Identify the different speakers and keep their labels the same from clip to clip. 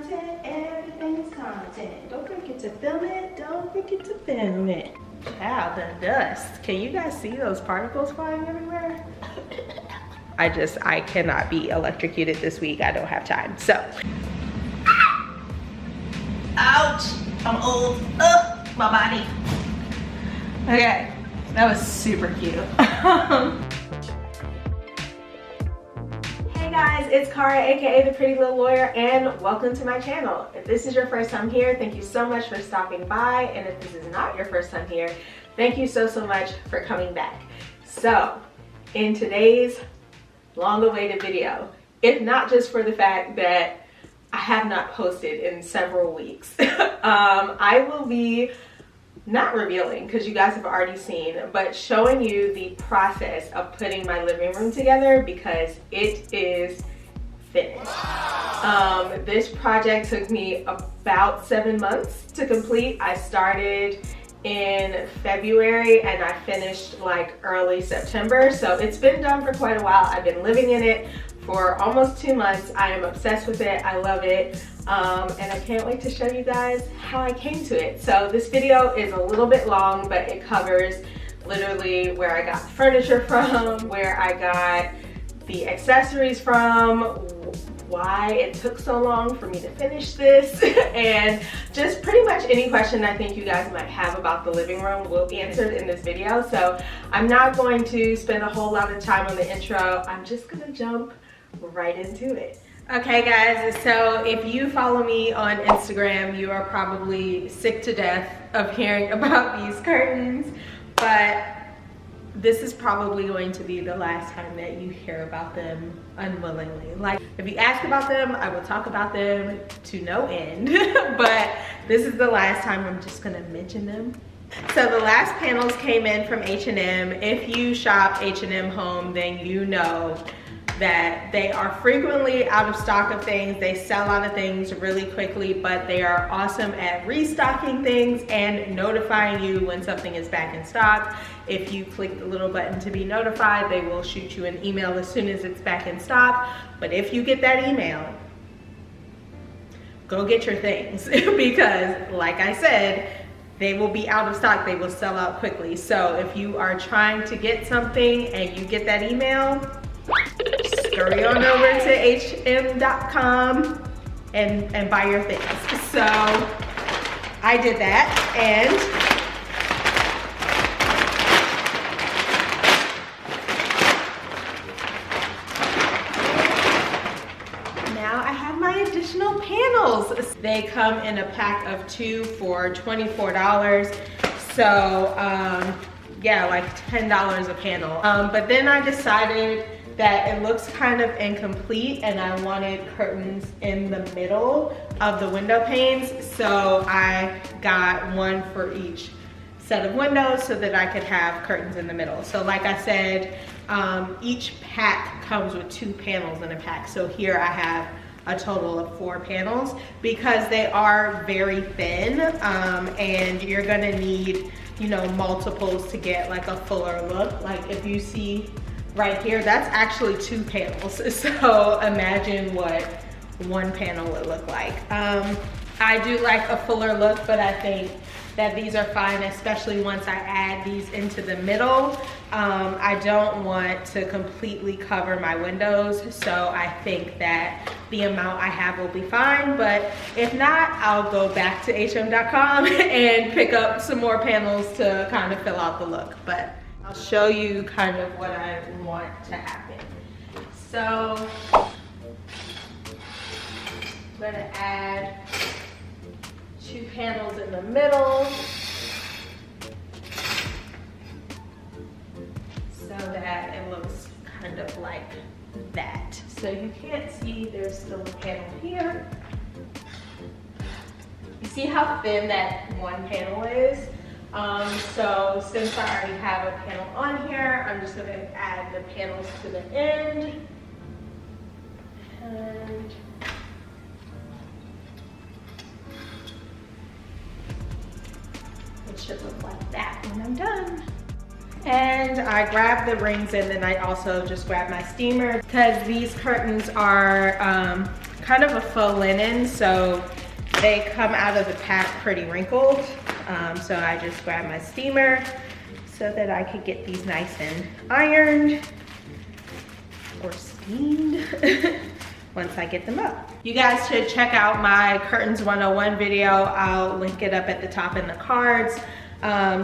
Speaker 1: content, everything's content. Don't forget to film it, don't forget to film it. Wow, the dust. Can you guys see those particles flying everywhere? I cannot be electrocuted this week. I don't have time, so. Ouch, I'm old, ugh, my body. Okay, that was super cute. Hey guys, it's Cara, aka the Pretty Little Lawyer, and welcome to my channel. If this is your first time here, thank you so much for stopping by, and if this is not your first time here, thank you so much for coming back. So, in today's long-awaited video, if not just for the fact that I have not posted in several weeks, I will be not revealing, because you guys have already seen, but showing you the process of putting my living room together, because it is finished. This project took me about 7 months to complete. I started in February and I finished like early September, so it's been done for quite a while. I've been living in it for almost 2 months. I am obsessed with it. I love it. And I can't wait to show you guys how I came to it. So this video is a little bit long, but it covers literally where I got the furniture from, where I got the accessories from, why it took so long for me to finish this, and just pretty much any question I think you guys might have about the living room will be answered in this video. So I'm not going to spend a whole lot of time on the intro. I'm just gonna jump right into it. Okay guys, so if you follow me on Instagram, you are probably sick to death of hearing about these curtains, but this is probably going to be the last time that you hear about them unwillingly. Like, if you ask about them, I will talk about them to no end, but this is the last time I'm just gonna mention them. So the last panels came in from H&M. If you shop H&M Home, then you know that they are frequently out of stock of things. They sell out of things really quickly, but they are awesome at restocking things and notifying you when something is back in stock. If you click the little button to be notified, they will shoot you an email as soon as it's back in stock. But if you get that email, go get your things because like I said, they will be out of stock. They will sell out quickly. So if you are trying to get something and you get that email, scurry on over to hm.com and buy your things. So I did that, and now I have my additional panels. They come in a pack of 2 for $24. So yeah, like $10 a panel. But then I decided that it looks kind of incomplete and I wanted curtains in the middle of the window panes. So I got one for each set of windows so that I could have curtains in the middle. So like I said, each pack comes with 2 panels in a pack. So here I have a total of 4 panels because they are very thin, and you're gonna need, you know, multiples to get like a fuller look. Like if you see right here, that's actually 2 panels. So imagine what 1 panel would look like. I do like a fuller look, but I think that these are fine, especially once I add these into the middle. I don't want to completely cover my windows, so I think that the amount I have will be fine, but if not, I'll go back to hm.com and pick up some more panels to kind of fill out the look. But I'll show you kind of what I want to happen. So I'm gonna add 2 panels in the middle so that it looks kind of like that. So you can't see there's still a panel here. You see how thin that 1 panel is? So since I already have a panel on here, I'm just gonna add the panels to the end. And it should look like that when I'm done. And I grabbed the rings and then I also just grabbed my steamer because these curtains are kind of a faux linen, so they come out of the pack pretty wrinkled. So I just grabbed my steamer so that I could get these nice and ironed or steamed once I get them up. You guys should check out my Curtains 101 video. I'll link it up at the top in the cards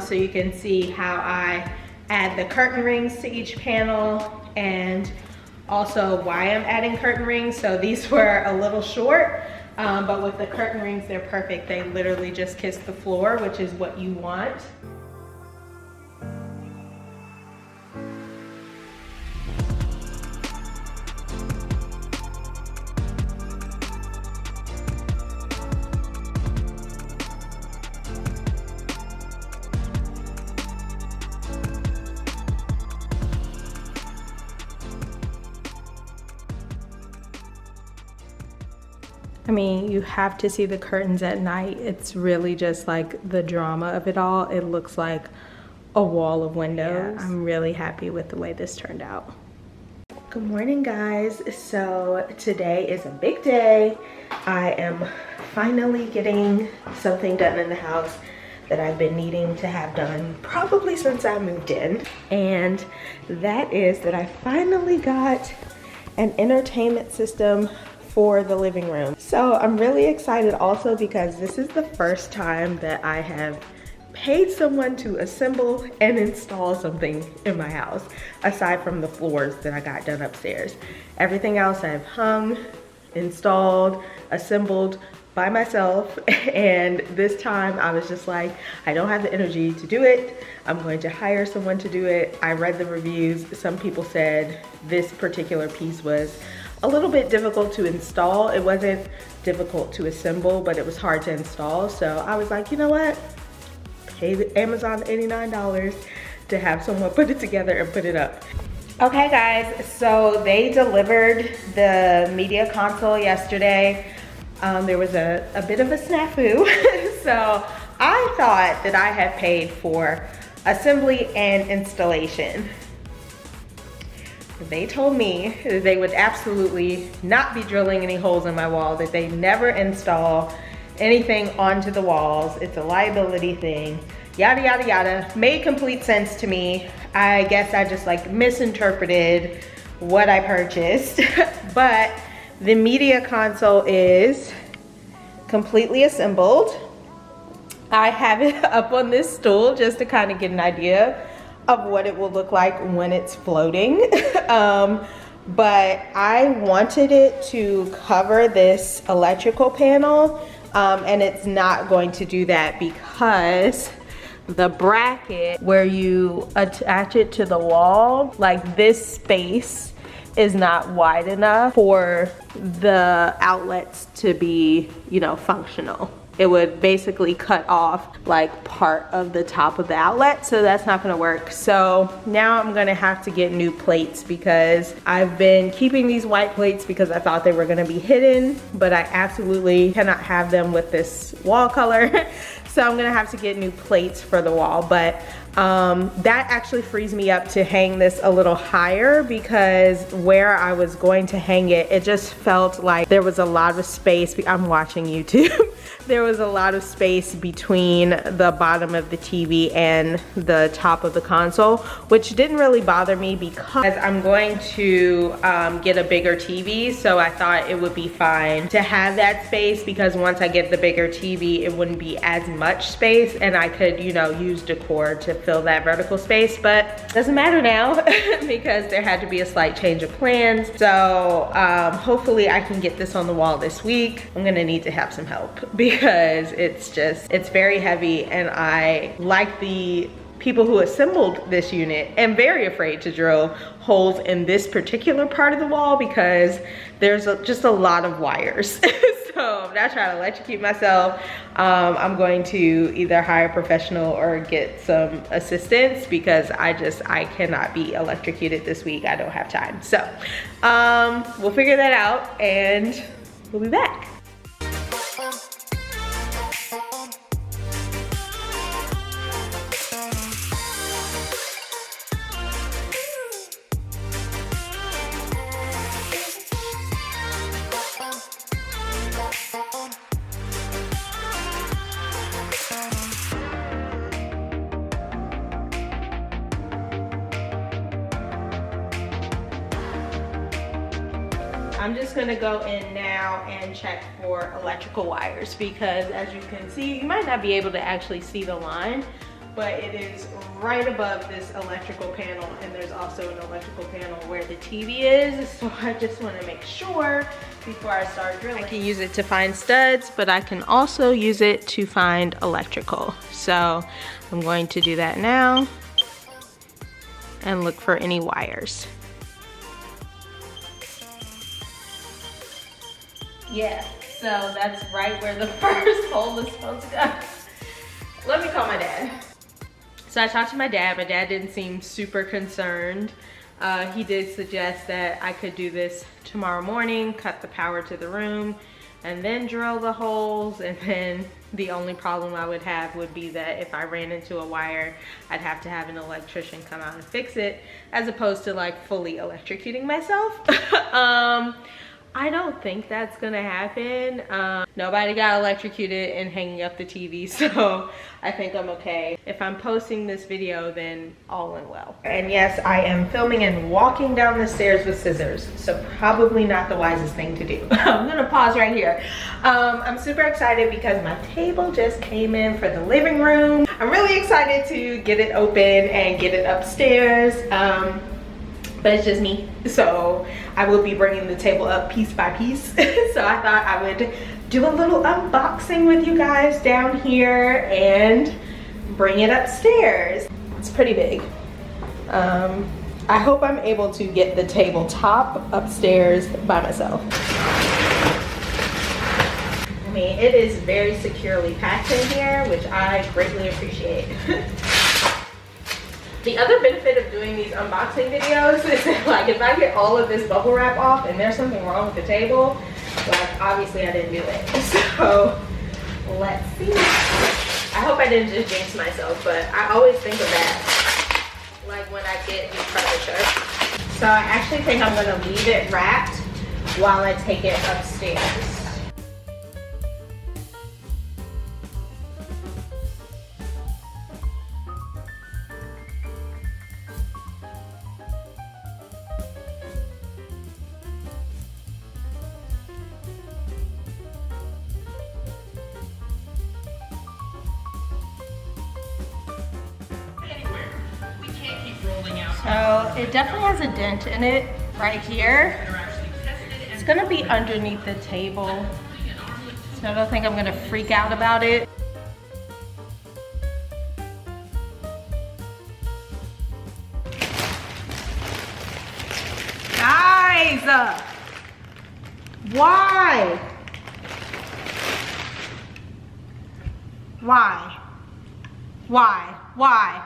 Speaker 1: so you can see how I add the curtain rings to each panel and also why I'm adding curtain rings. So these were a little short, but with the curtain rings, they're perfect. They literally just kiss the floor, which is what you want. I mean, you have to see the curtains at night. It's really just like the drama of it all. It looks like a wall of windows. Yeah, I'm really happy with the way this turned out. Good morning, guys. So today is a big day. I am finally getting something done in the house that I've been needing to have done probably since I moved in. And that is that I finally got an entertainment system for the living room. So I'm really excited also because this is the first time that I have paid someone to assemble and install something in my house, aside from the floors that I got done upstairs. Everything else I've hung, installed, assembled by myself, and this time I was just like, I don't have the energy to do it. I'm going to hire someone to do it. I read the reviews. Some people said this particular piece was a little bit difficult to install. It wasn't difficult to assemble, but it was hard to install. So I was like, you know what? Pay the Amazon $89 to have someone put it together and put it up. Okay guys, so they delivered the media console yesterday. There was a bit of a snafu. So I thought that I had paid for assembly and installation. They told me that they would absolutely not be drilling any holes in my wall, that they never install anything onto the walls. It's a liability thing, yada, yada, yada. Made complete sense to me. I guess I just like misinterpreted what I purchased. But the media console is completely assembled. I have it up on this stool just to kind of get an idea of what it will look like when it's floating. But I wanted it to cover this electrical panel, and it's not going to do that because the bracket where you attach it to the wall, like this space is not wide enough for the outlets to be, you know, functional. It would basically cut off like part of the top of the outlet, so that's not gonna work. So now I'm gonna have to get new plates because I've been keeping these white plates because I thought they were gonna be hidden, but I absolutely cannot have them with this wall color. So I'm gonna have to get new plates for the wall, but that actually frees me up to hang this a little higher because where I was going to hang it, it just felt like there was a lot of space. I'm watching YouTube. There was a lot of space between the bottom of the TV and the top of the console, which didn't really bother me because I'm going to get a bigger TV. So I thought it would be fine to have that space because once I get the bigger TV, it wouldn't be as much space and I could, you know, use decor to fill that vertical space, but doesn't matter now because there had to be a slight change of plans. So hopefully I can get this on the wall this week. I'm gonna need to have some help because it's very heavy and I, like the people who assembled this unit, am very afraid to drill holes in this particular part of the wall because there's just a lot of wires. So I'm not trying to electrocute myself. I'm going to either hire a professional or get some assistance because I cannot be electrocuted this week. I don't have time. So we'll figure that out and we'll be back. I'm just gonna go in now and check for electrical wires, because as you can see, you might not be able to actually see the line, but it is right above this electrical panel, and there's also an electrical panel where the TV is. So I just wanna make sure before I start drilling. I can use it to find studs, but I can also use it to find electrical. So I'm going to do that now and look for any wires. Yeah, so that's right where the first hole is supposed to go. Let me call my dad. So I talked to my dad. My dad didn't seem super concerned. He did suggest that I could do this tomorrow morning, cut the power to the room, and then drill the holes. And then the only problem I would have would be that if I ran into a wire, I'd have to have an electrician come out and fix it, as opposed to like fully electrocuting myself. I don't think that's gonna happen. Nobody got electrocuted in hanging up the TV, so I think I'm okay. If I'm posting this video, then all in well. And yes, I am filming and walking down the stairs with scissors, so probably not the wisest thing to do. I'm gonna pause right here. I'm super excited because my table just came in for the living room. I'm really excited to get it open and get it upstairs. But it's just me, so I will be bringing the table up piece by piece. So I thought I would do a little unboxing with you guys down here and bring it upstairs. It's pretty big. I hope I'm able to get the tabletop upstairs by myself. I mean, it is very securely packed in here, which I greatly appreciate. The other benefit of doing these unboxing videos is that, like, if I get all of this bubble wrap off and there's something wrong with the table, like, obviously I didn't do it. So let's see. I hope I didn't just jinx myself, but I always think of that, like, when I get new furniture. So I actually think I'm gonna leave it wrapped while I take it upstairs. So it definitely has a dent in it right here. It's gonna be underneath the table, so I don't think I'm gonna freak out about it. Guys, why? Why?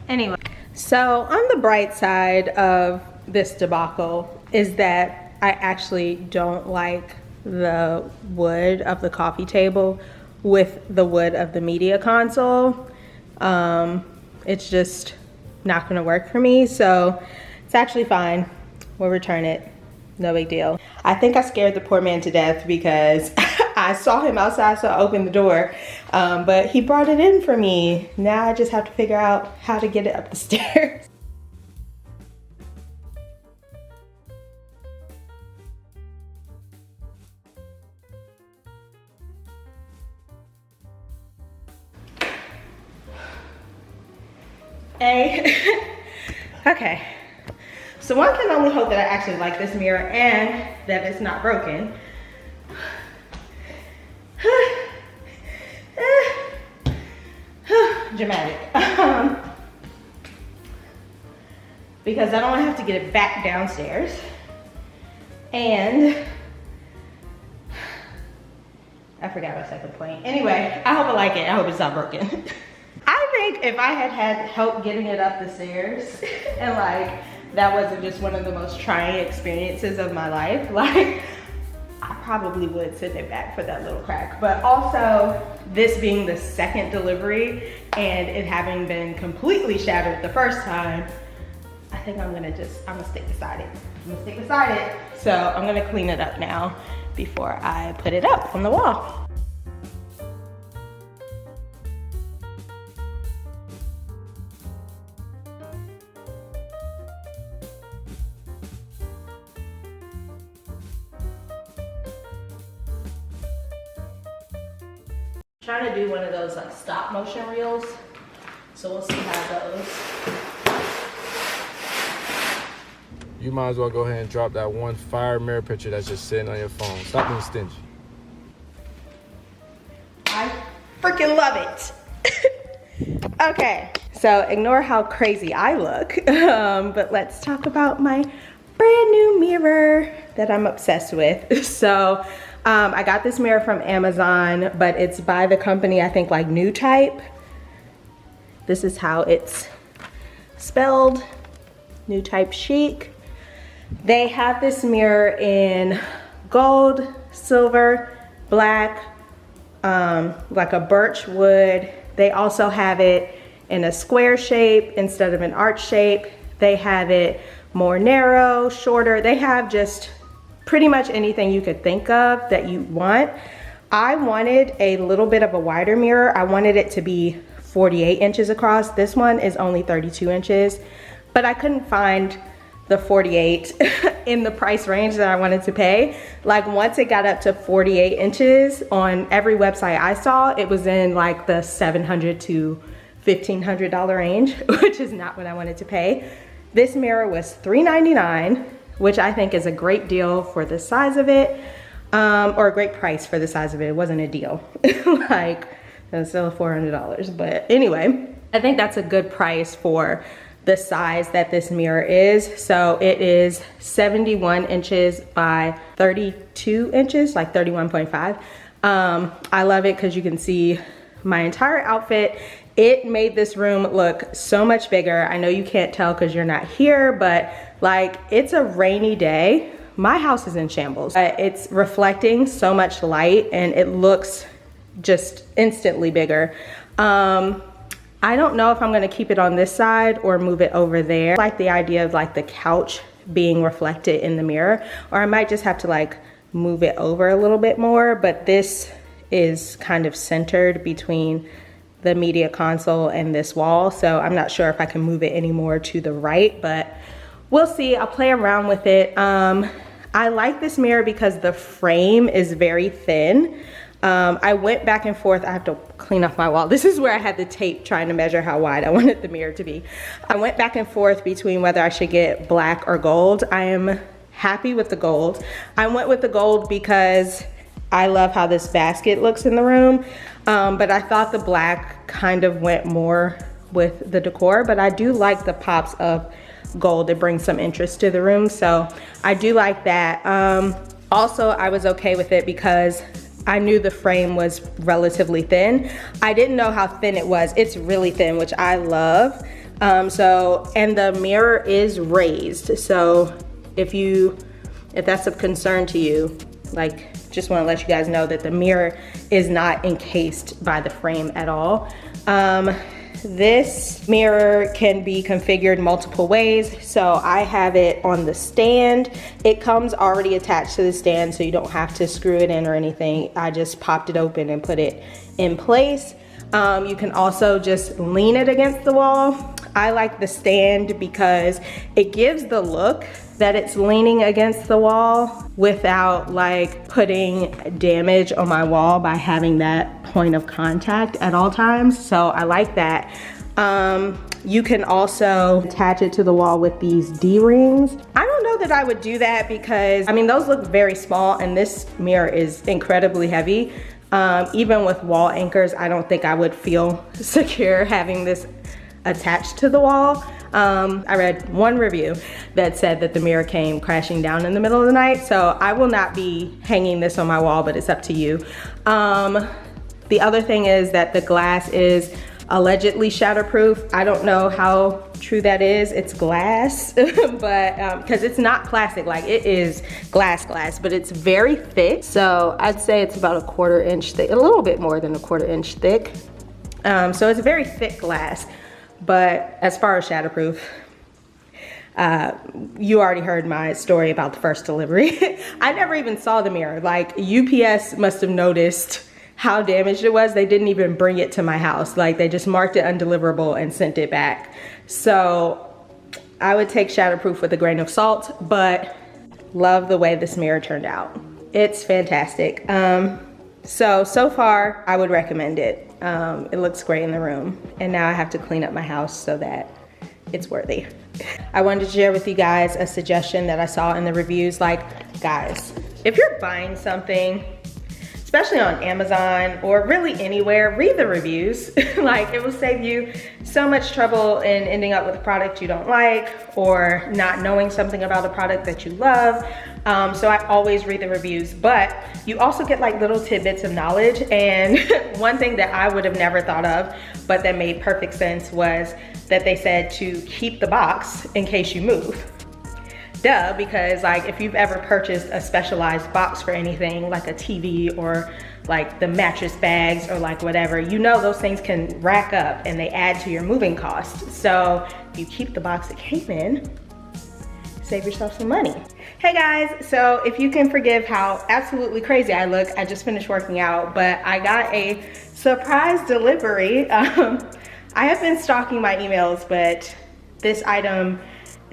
Speaker 1: Anyway. So on the bright side of this debacle is that I actually don't like the wood of the coffee table with the wood of the media console. It's just not gonna work for me, so it's actually fine. We'll return it, no big deal. I think I scared the poor man to death because I saw him outside, so I opened the door, but he brought it in for me. Now I just have to figure out how to get it up the stairs. Okay, so one can only hope that I actually like this mirror and that it's not broken. Dramatic. Because I don't want to have to get it back downstairs. And I forgot my second point. Anyway, I hope I like it. I hope it's not broken. I think if I had had help getting it up the stairs and like that wasn't just one of the most trying experiences of my life, like I probably would send it back for that little crack. But also this being the second delivery and it having been completely shattered the first time, I think I'm gonna stick beside it. So I'm gonna clean it up now before I put it up on the wall. Trying to do one of those like stop motion reels, so we'll see how it goes.
Speaker 2: You might as well go ahead and drop that one fire mirror picture that's just sitting on your phone. Stop being stingy.
Speaker 1: I freaking love it. Okay, so ignore how crazy I look, but let's talk about my brand new mirror that I'm obsessed with. So I got this mirror from Amazon, but it's by the company, I think like New Type. This is how it's spelled, New Type Chic. They have this mirror in gold, silver, black, like a birch wood. They also have it in a square shape instead of an arch shape. They have it more narrow, shorter. They have just pretty much anything you could think of that you want. I wanted a little bit of a wider mirror. I wanted it to be 48 inches across. This one is only 32 inches, but I couldn't find the 48 in the price range that I wanted to pay. Like once it got up to 48 inches on every website I saw, it was in like the $700 to $1,500 range, which is not what I wanted to pay. This mirror was $399, which I think is a great deal for the size of it, or a great price for the size of it. It wasn't a deal. Like, it was still $400, but anyway, I think that's a good price for the size that this mirror is. So it is 71 inches by 32 inches, like 31.5. I love it because you can see my entire outfit. It made this room look so much bigger. I know you can't tell because you're not here, but like it's a rainy day. My house is in shambles. It's reflecting so much light and it looks just instantly bigger. I don't know if I'm gonna keep it on this side or move it over there. I like the idea of like the couch being reflected in the mirror, or I might just have to like move it over a little bit more, but this is kind of centered between the media console and this wall, so I'm not sure if I can move it any more to the right, but we'll see. I'll play around with it. I like this mirror because the frame is very thin. I went back and forth. I have to clean off my wall. This is where I had the tape trying to measure how wide I wanted the mirror to be. I went back and forth between whether I should get black or gold. I am happy with the gold. I went with the gold because I love how this basket looks in the room, but I thought the black kind of went more with the decor, but I do like the pops of gold. It brings some interest to the room, so I do like that. Also, I was okay with it because I knew the frame was relatively thin. I didn't know how thin it was. It's really thin, which I love. And the mirror is raised. So if that's of concern to you, like, just wanna let you guys know that the mirror is not encased by the frame at all. This mirror can be configured multiple ways. So I have it on the stand. It comes already attached to the stand, so you don't have to screw it in or anything. I just popped it open and put it in place. You can also just lean it against the wall. I like the stand because it gives the look that it's leaning against the wall without like putting damage on my wall by having that point of contact at all times. So I like that. You can also attach it to the wall with these D-rings. I don't know that I would do that because, I mean, those look very small and this mirror is incredibly heavy. Even with wall anchors, I don't think I would feel secure having this attached to the wall. I read one review that said that the mirror came crashing down in the middle of the night, so I will not be hanging this on my wall, but it's up to you. The other thing is that the glass is allegedly shatterproof. I don't know how true that is. It's glass, but because it's not plastic, like it is glass, but it's very thick. So I'd say it's about a 1/4 inch thick, a little bit more than a 1/4 inch thick. So it's very thick glass. But as far as shatterproof, You already heard my story about the first delivery. I never even saw the mirror. Like, UPS must have noticed how damaged it was. They didn't even bring it to my house. Like, they just marked it undeliverable and sent it back. So I would take shatterproof with a grain of salt, but love the way this mirror turned out. It's fantastic. So far I would recommend it. It looks great in the room, and now I have to clean up my house so that it's worthy. I wanted to share with you guys a suggestion that I saw in the reviews. Like, guys, if you're buying something, especially on Amazon or really anywhere, read the reviews. Like, it will save you so much trouble in ending up with a product you don't like or not knowing something about a product that you love. So I always read the reviews, but you also get like little tidbits of knowledge. And one thing that I would have never thought of, but that made perfect sense, was that they said to keep the box in case you move. Duh, because like if you've ever purchased a specialized box for anything, like a TV or like the mattress bags or like whatever, you know those things can rack up and they add to your moving costs. So if you keep the box it came in, save yourself some money. Hey guys, so if you can forgive how absolutely crazy I look, I just finished working out, but I got a surprise delivery. I have been stalking my emails, but this item,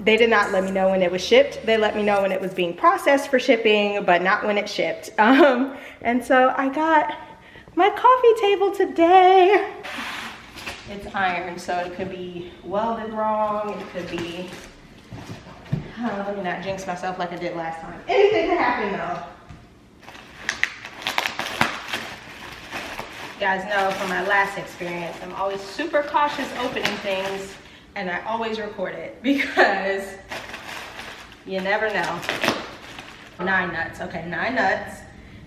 Speaker 1: they did not let me know when it was shipped. They let me know when it was being processed for shipping, but not when it shipped. And so I got my coffee table today. It's iron, so it could be welded wrong. It could be, let me not jinx myself like I did last time. Anything could happen though. You guys know from my last experience, I'm always super cautious opening things, and I always record it because you never know. 9 nuts, okay, 9 nuts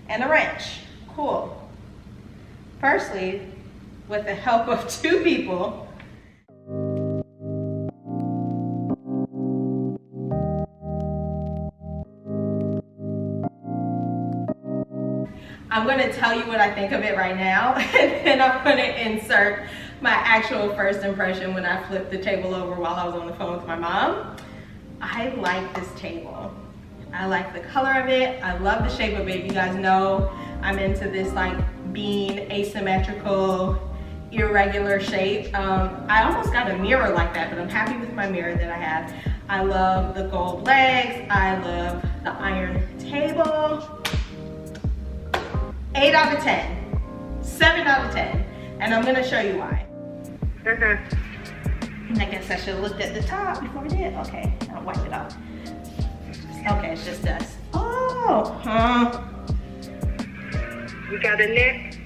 Speaker 1: and a wrench, cool. Firstly, with the help of 2 people, I'm gonna tell you what I think of it right now, and then I'm gonna insert my actual first impression when I flipped the table over while I was on the phone with my mom. I like this table. I like the color of it. I love the shape of it. You guys know I'm into this like bean, asymmetrical, irregular shape. I almost got a mirror like that, but I'm happy with my mirror that I have. I love the gold legs. I love the iron table. 8 out of 10, 7 out of 10, and I'm gonna show you why. I guess I should have looked at the top before I did. Okay, I'll wipe it off. Okay, it's just dust. Oh,
Speaker 3: You got a neck?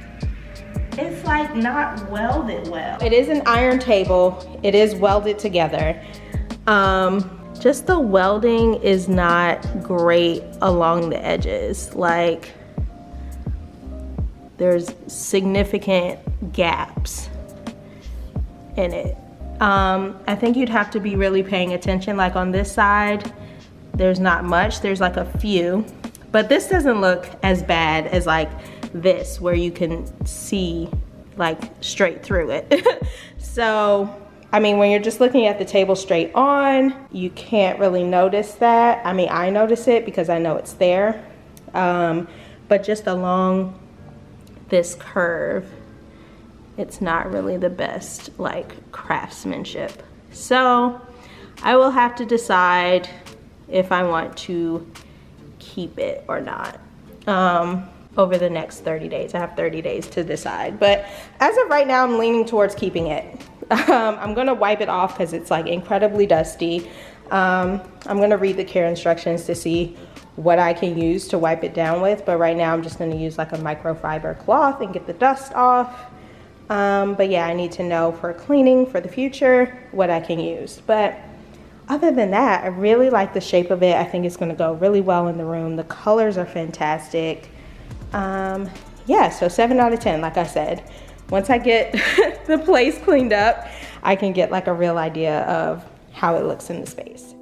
Speaker 1: it's like not welded well. It is an iron table. It is welded together. Just the welding is not great along the edges. Like, there's significant gaps in it. I think you'd have to be really paying attention. Like on this side, there's not much, there's like a few, but this doesn't look as bad as like this, where you can see like straight through it. So, I mean, when you're just looking at the table straight on, you can't really notice that. I mean, I notice it because I know it's there, but just along this curve, it's not really the best like craftsmanship. So I will have to decide if I want to keep it or not over the next 30 days. I have 30 days to decide, but as of right now, I'm leaning towards keeping it. I'm gonna wipe it off because it's like incredibly dusty. I'm gonna read the care instructions to see what I can use to wipe it down with, but right now I'm just gonna use like a microfiber cloth and get the dust off. But yeah, I need to know for cleaning for the future what I can use. But other than that, I really like the shape of it. I think it's gonna go really well in the room. The colors are fantastic. Yeah, so 7 out of 10, like I said. Once I get the place cleaned up, I can get like a real idea of how it looks in the space.